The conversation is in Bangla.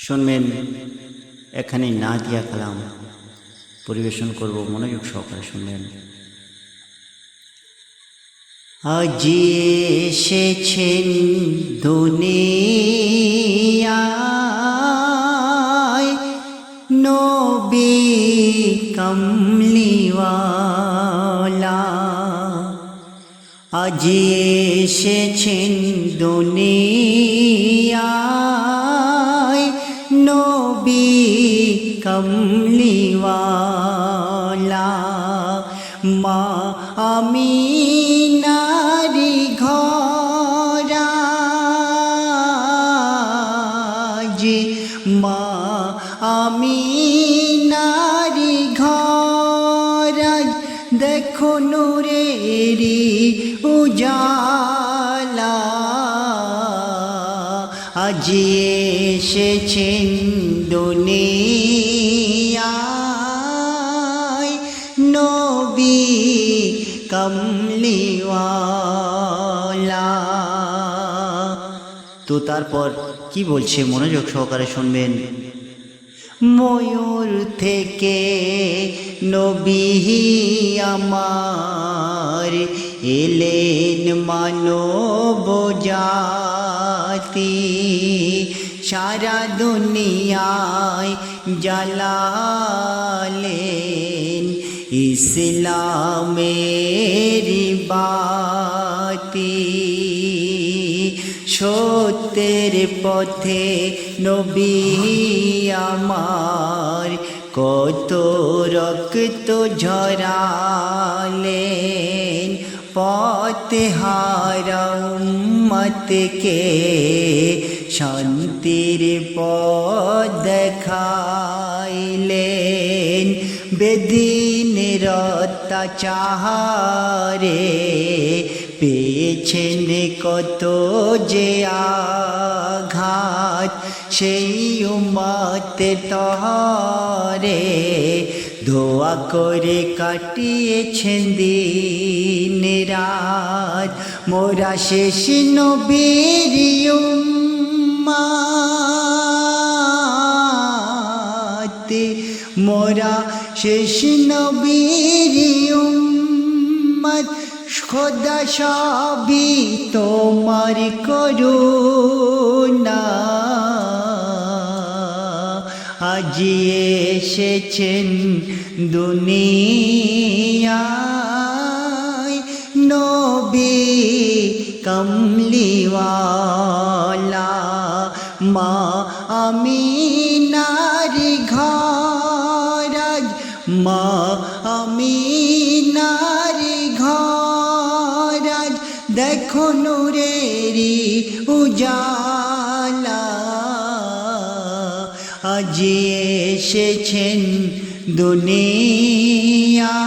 শুনবেন এখানে নাদিয়া কালাম পরিবেশন করব, মনোযোগ সহকারে শুনবেন। আজ এসেছেন দুনিয়ায় নবী কামলিওয়ালা, আজ এসেছেন দুনিয়ায় নবী কামলিওয়ালা। মা আমিনারি ঘরাজ, মা আমিনারি ঘরাজ, দেখো নূরেরি উজালা। আজ এসেছেন দুনিয়ায় নবী কামলিওয়ালা। তো তারপর কি বলছে মনোযোগ সহকারে শুনবেন। ময়ূর থেকে নবী আমার এলেন মানব জাতি, সারা দুনিয়ায় জ্বালালেন ইসলামের বাতি। সত্যের পথে নবী আমার কত রক্ত ঝরালেন, পথে হারা উম্মতকে শান্তির পথ দেখাইলেন। বেদিনের অত্যাচারে পেয়েছেন কত যে আঘাত, সেই উম্মতের তরে দোয়া করে কাটিয়েছেন দিন রাত। মোরা শেষ নবীর উম্মত, মোরা শেষ নবীর উম্মত, খোদা সবই তোমার করুণা। আজ এসেছেন দুনিয়ায় নবী কামলিওয়ালা। মা আমিনার ঘরাজ, মা আমিনার ঘরাজ, দেখো নূরেরি উজালা। আজ এসেছেন দুনিয়া